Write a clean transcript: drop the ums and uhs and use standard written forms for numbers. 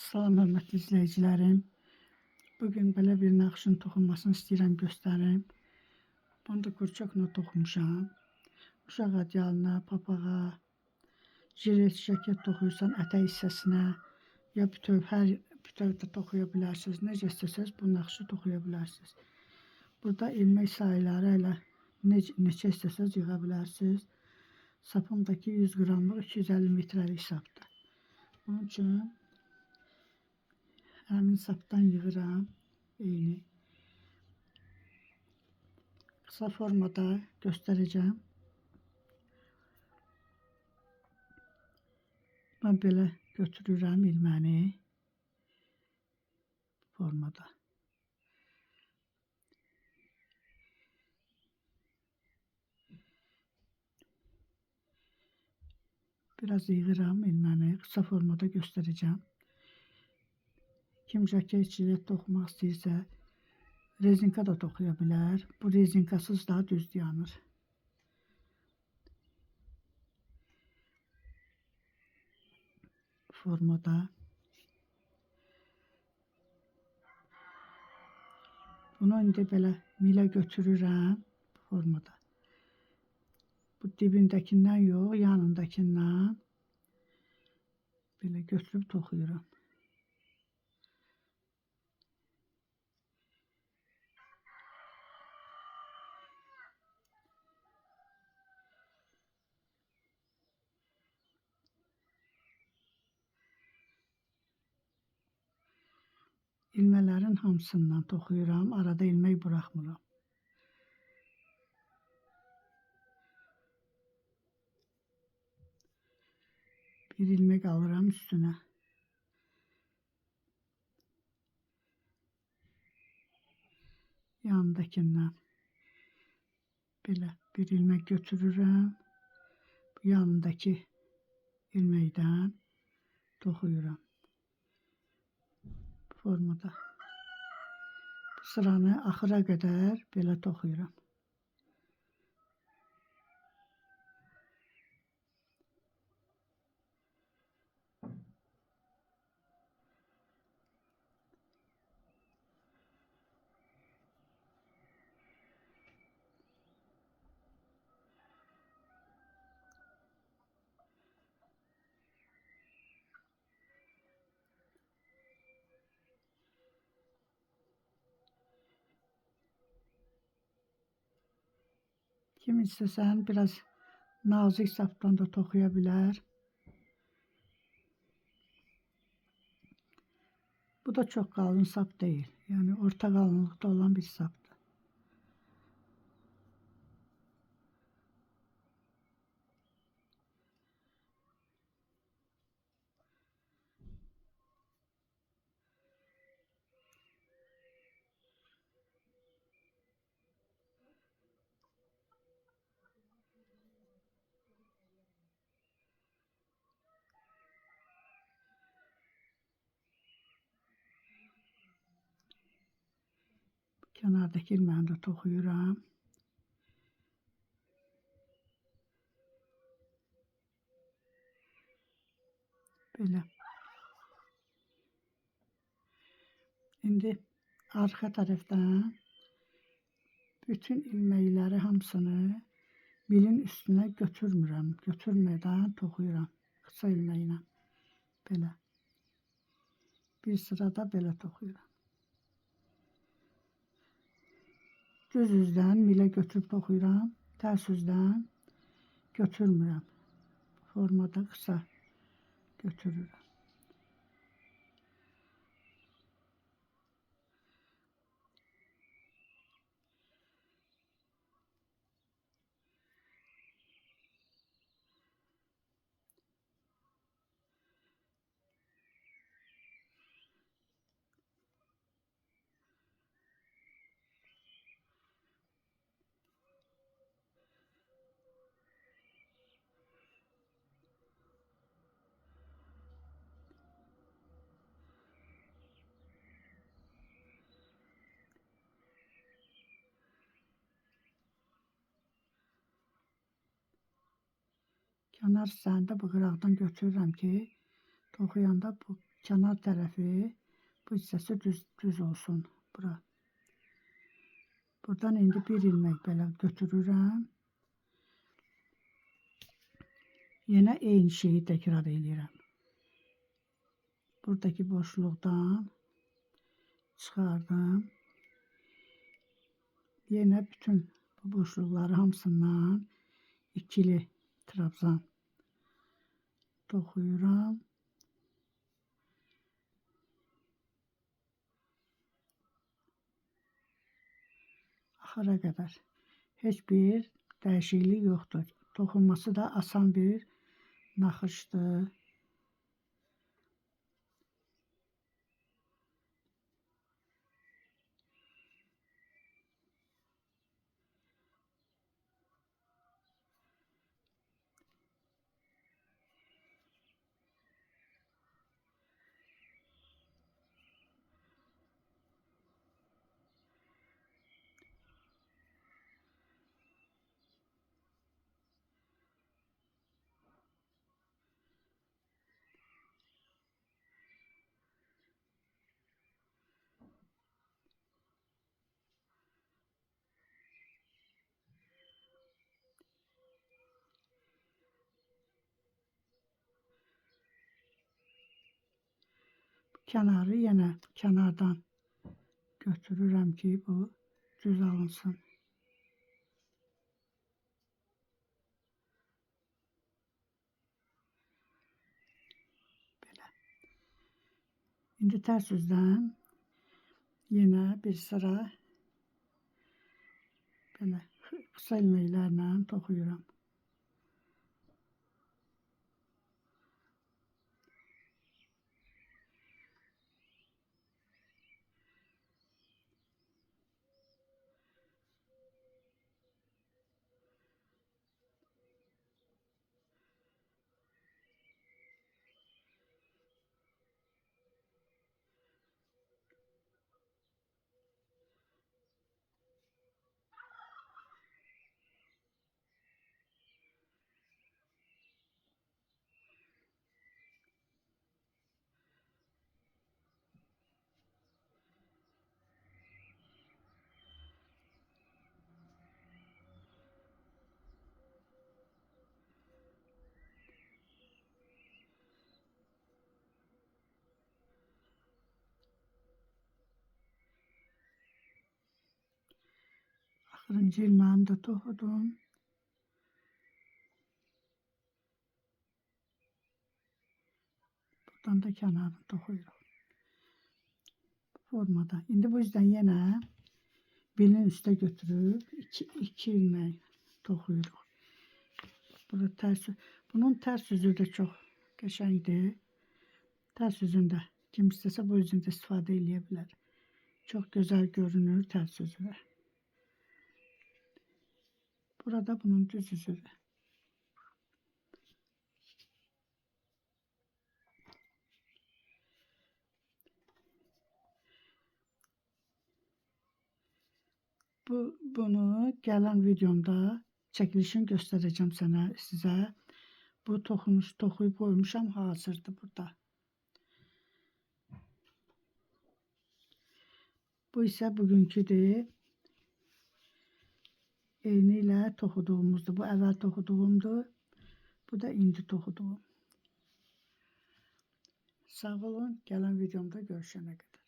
Salam hörmətli izləyicilərim. Bugün belə bir naxışın toxunmasını istəyirəm göstərim. Bunu da qurçokla toxumuşam. Uşaq ədyalına, papağa, jilet, jaket toxuyursan ətək hissəsinə ya bütöv, hər bütöv də toxuya bilərsiniz. Necə istəsəz bu naxışı toxuya bilərsiniz. Burada ilmək sayıları ilə neçə istəsəz yığa bilərsiniz. Sapımdakı 100 qramlıq 250 metrəlik sapdır. Bunun üçün həmin sapdan yığıram. Eyni. Kısa formada göstərəcəm. Ben belə götürürəm ilməni formada. Biraz yığıram ilməni, kısa formada göstərəcəm. Kim jaket, jilet toxumaq istəyirsə, rezinka da toxuya bilər. Bu rezinkasız daha düz dayanır. Formada. Bunu indi belə milə götürürəm formada. Bu dibindəkindən yox, yanındakindən belə götürüb toxuyuram. İlmələrin hamısından toxuyuram, arada ilmək buraxmıram. Bir ilmək alıram üstünə. Yanındakindən belə bir ilmək götürürəm. Bu yanındakı ilməkdən toxuyuram. Formada. Bu sıranı axıra qədər belə toxuyuram. Kim istəsən biraz nazik sapdan da toxuya bilər. Bu da çox qalın sap deyil. Yəni orta qalınlıqda olan bir sapdır. Kənardakı ilməni də toxuyuram. Belə. İndi arxa tərəfdən bütün ilməkləri hamısını milin üstünə götürmürəm. Götürmədən toxuyuram. Qısa ilməklə. Belə. Bir sırada belə toxuyuram. Düz üzdən milə götürüb toxuyuram. Tərs üzdən götürmürəm. Formada qısa götürürəm. Kənar hissəni də bu qıraqdan götürürəm ki, toxuyanda bu Kənar tərəfi bu hissəsi düz olsun bura. Buradan indi bir ilmək belə götürürəm. Yenə eyni şeyi təkrar edirəm. Buradakı boşluqdan çıxardım. Yenə bütün bu boşluqları hamısından ikili trabzan toxuyuram. Axıra qədər. Heç bir dəyişiklik yoxdur. Toxunması da asan bir naxışdır. Kənarı yenə kənardan götürürəm ki, bu düz alınsın. Belə. İndi tərs üzdən yenə bir sıra belə qısa ilməklərlə toxuyuram. Axırıncı ilməyimi də toxudum. Buradan da kənarını toxuyuruq. Formada. İndi bu yüzden yenə belin üstə götürüb iki ilmək toxuyuruq. Bunun tərs üzü də çox qəşəngdir. Tərs üzündə kim istəsə bu üzündə istifadə edə bilər. Çox gözəl görünür tərs üzü. Burada bunun düz üzüdür. Bunu gələn videomda çəkilişini göstərəcəm sizə. Bu toxuyub qoymuşam, hazırdır burada. Bu isə bugünküdür. Eyni ilə toxuduğumuzdur. Bu əvvəl toxuduğumdur. Bu da indi toxuduğum. Sağ olun. Gələn videomda görüşənə qədər.